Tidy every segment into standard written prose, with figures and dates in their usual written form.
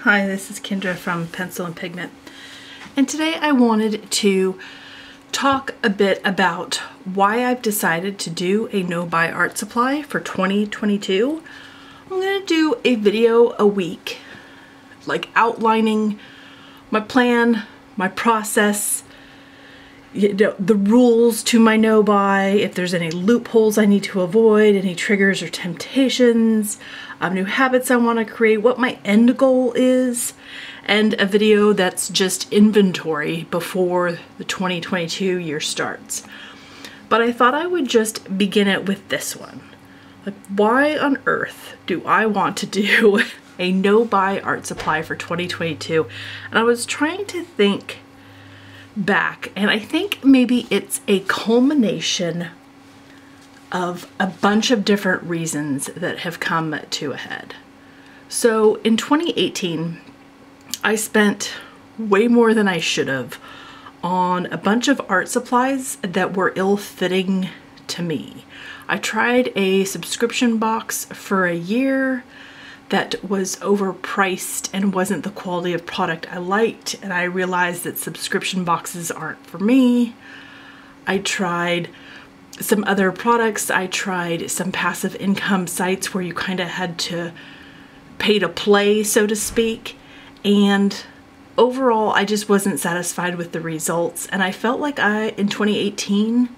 Hi, this is Kendra from Pencil and Pigment, and today I wanted to talk a bit about why I've decided to do a no-buy art supply for 2022. I'm going to do a video a week, like outlining my plan, my process, the rules to my no-buy, if there's any loopholes I need to avoid, any triggers or temptations, new habits I want to create, what my end goal is, and a video that's just inventory before the 2022 year starts. But I thought I would just begin it with this one. Like, why on earth do I want to do a no-buy art supply for 2022? And I was trying to think back, and I think maybe it's a culmination of a bunch of different reasons that have come to a head. So in 2018, I spent way more than I should have on a bunch of art supplies that were ill-fitting to me. I tried a subscription box for a year that was overpriced and wasn't the quality of product I liked, and I realized that subscription boxes aren't for me. I tried some other products. I tried some passive income sites where you kind of had to pay to play, so to speak, and overall I just wasn't satisfied with the results. And I felt like in 2018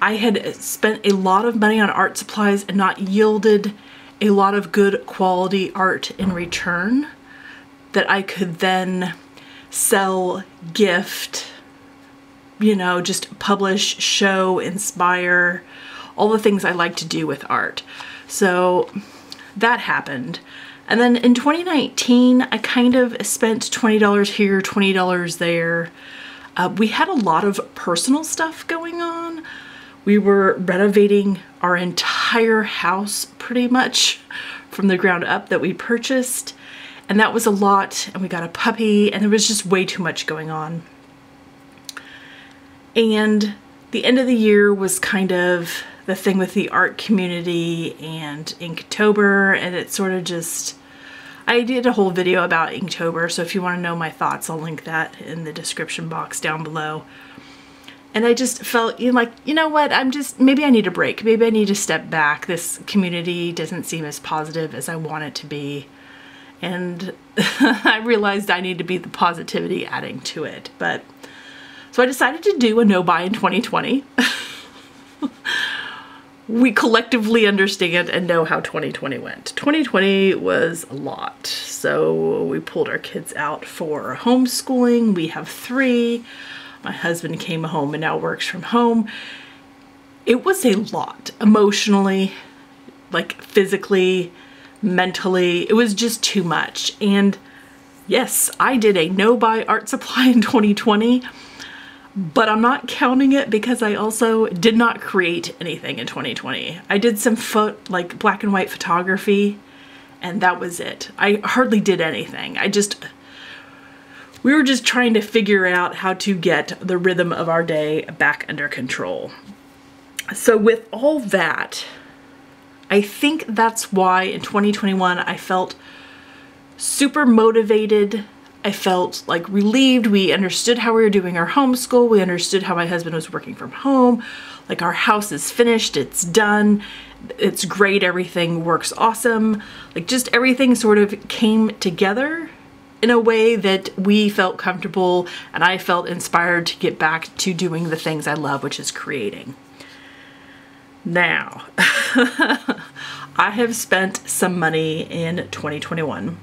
I had spent a lot of money on art supplies and not yielded a lot of good quality art in return that I could then sell, gift, just publish, show, inspire, all the things I like to do with art. So that happened. And then in 2019, I kind of spent $20 here, $20 there. We had a lot of personal stuff going on. We were renovating our entire house pretty much from the ground up that we purchased. And that was a lot. And we got a puppy, and there was just way too much going on. And the end of the year was kind of the thing with the art community and Inktober, and it sort of just, I did a whole video about Inktober, so if you want to know my thoughts, I'll link that in the description box down below. And I just felt like, you know what, maybe I need a break. Maybe I need to step back. This community doesn't seem as positive as I want it to be. And I realized I need to be the positivity adding to it. So I decided to do a no-buy in 2020. We collectively understand and know how 2020 went. 2020 was a lot. So we pulled our kids out for homeschooling. We have 3. My husband came home and now works from home. It was a lot emotionally, like physically, mentally. It was just too much. And yes, I did a no-buy art supply in 2020. But I'm not counting it because I also did not create anything in 2020. I did some like black and white photography, and that was it. I hardly did anything. We were just trying to figure out how to get the rhythm of our day back under control. So with all that, I think that's why in 2021 I felt super motivated. I felt like relieved. We understood how we were doing our homeschool. We understood how my husband was working from home. Like, our house is finished. It's done. It's great. Everything works awesome. Like, just everything sort of came together in a way that we felt comfortable, and I felt inspired to get back to doing the things I love, which is creating. Now, I have spent some money in 2021.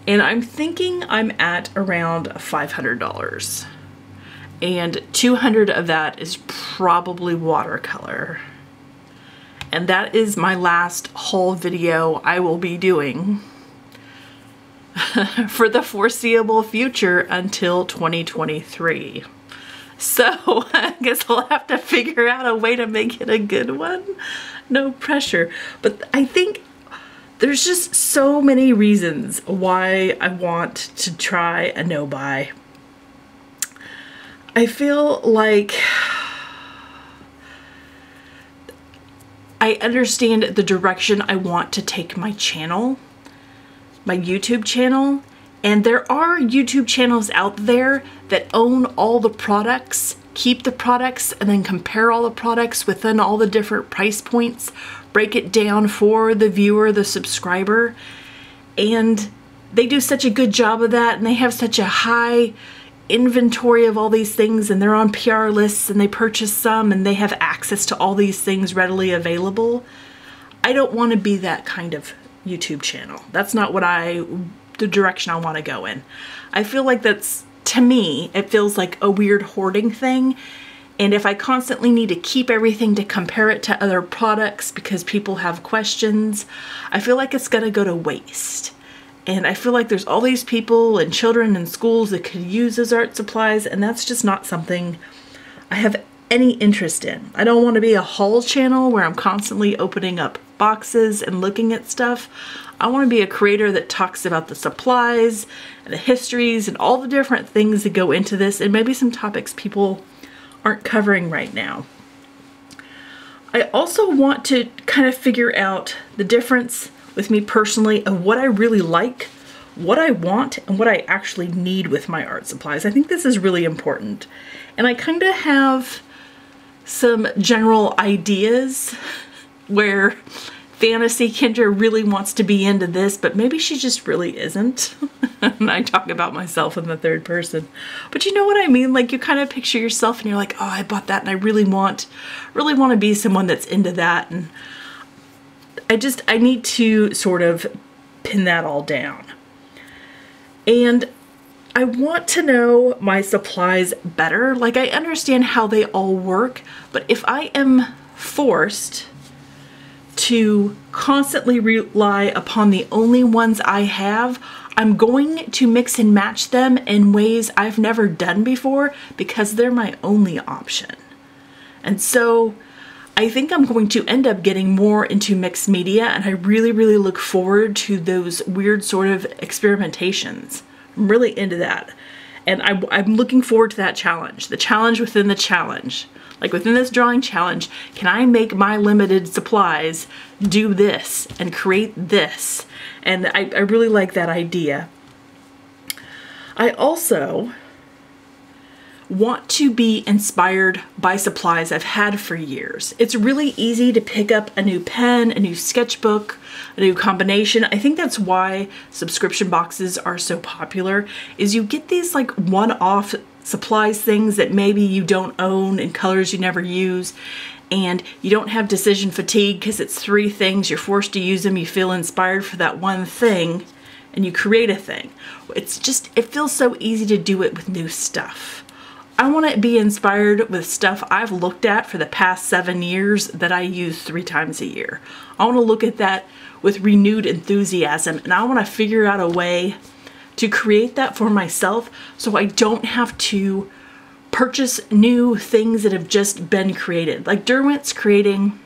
And I'm thinking I'm at around $500. And $200 of that is probably watercolor. And that is my last haul video I will be doing for the foreseeable future until 2023. So I guess I'll have to figure out a way to make it a good one. No pressure. But I think there's just so many reasons why I want to try a no-buy. I feel like I understand the direction I want to take my channel, my YouTube channel, and there are YouTube channels out there that own all the products, keep the products, and then compare all the products within all the different price points, break it down for the viewer, the subscriber, and they do such a good job of that, and they have such a high inventory of all these things, and they're on PR lists, and they purchase some, and they have access to all these things readily available. I don't want to be that kind of YouTube channel. That's not what the direction I want to go in. I feel like that's, to me, it feels like a weird hoarding thing. And if I constantly need to keep everything to compare it to other products because people have questions, I feel like it's gonna go to waste. And I feel like there's all these people and children in schools that could use those art supplies, and that's just not something I have any interest in. I don't want to be a haul channel where I'm constantly opening up boxes and looking at stuff. I want to be a creator that talks about the supplies and the histories and all the different things that go into this, and maybe some topics people aren't covering right now. I also want to kind of figure out the difference with me personally of what I really like, what I want, and what I actually need with my art supplies. I think this is really important. And I kind of have some general ideas where Fantasy Kendra really wants to be into this, but maybe she just really isn't. And I talk about myself in the third person. But you know what I mean? Like, you kind of picture yourself and you're like, oh, I bought that and I really want to be someone that's into that. And I need to sort of pin that all down. And I want to know my supplies better. Like, I understand how they all work, but if I am forced to constantly rely upon the only ones I have, I'm going to mix and match them in ways I've never done before because they're my only option. And so I think I'm going to end up getting more into mixed media, and I really, really look forward to those weird sort of experimentations. I'm really into that. And I'm looking forward to that challenge, the challenge within the challenge. Like, within this drawing challenge, can I make my limited supplies do this and create this? And I really like that idea. I also want to be inspired by supplies I've had for years. It's really easy to pick up a new pen, a new sketchbook, a new combination. I think that's why subscription boxes are so popular, is you get these like one-off supplies, things that maybe you don't own in colors you never use, and you don't have decision fatigue because it's 3 things, you're forced to use them, you feel inspired for that one thing, and you create a thing. It feels so easy to do it with new stuff. I want to be inspired with stuff I've looked at for the past 7 years that I use 3 times a year. I want to look at that with renewed enthusiasm, and I want to figure out a way to create that for myself so I don't have to purchase new things that have just been created. Like Derwent's creating,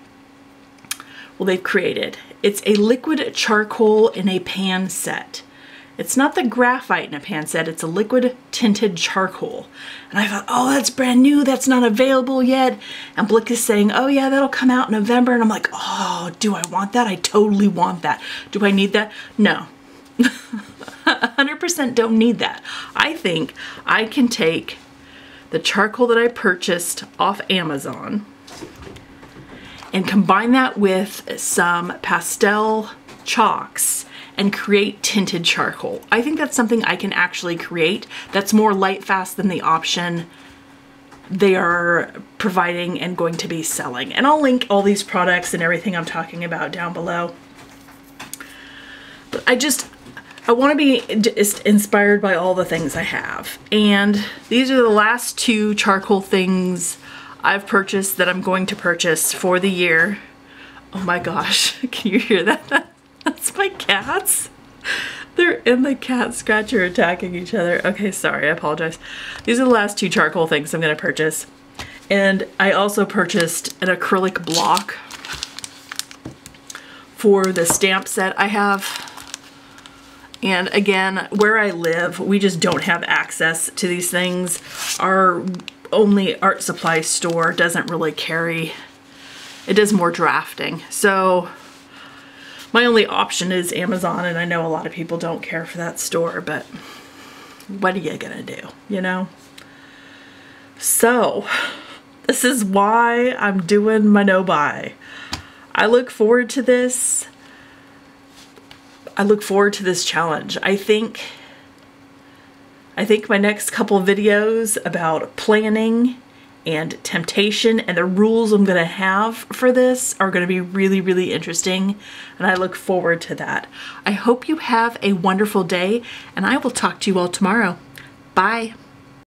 well, they've created, it's a liquid charcoal in a pan set. It's not the graphite in a pan set, it's a liquid tinted charcoal. And I thought, oh, that's brand new, that's not available yet. And Blick is saying, oh yeah, that'll come out in November. And I'm like, oh, do I want that? I totally want that. Do I need that? No. 100% don't need that. I think I can take the charcoal that I purchased off Amazon and combine that with some pastel chalks and create tinted charcoal. I think that's something I can actually create that's more light fast than the option they are providing and going to be selling. And I'll link all these products and everything I'm talking about down below. But I want to be just inspired by all the things I have. And these are the last 2 charcoal things I've purchased that I'm going to purchase for the year. Oh my gosh, can you hear that? That's my cats. They're in the cat scratcher attacking each other. Okay, sorry, I apologize. These are the last 2 charcoal things I'm gonna purchase. And I also purchased an acrylic block for the stamp set I have. And again, where I live, we just don't have access to these things. Our only art supply store doesn't really carry, it does more drafting. So My only option is Amazon, and I know a lot of people don't care for that store, but what are you gonna do, you know? So, this is why I'm doing my no-buy. I look forward to this. I look forward to this challenge. I think my next couple of videos about planning and temptation and the rules I'm gonna have for this are gonna be really, really interesting, and I look forward to that. I hope you have a wonderful day, and I will talk to you all tomorrow. Bye.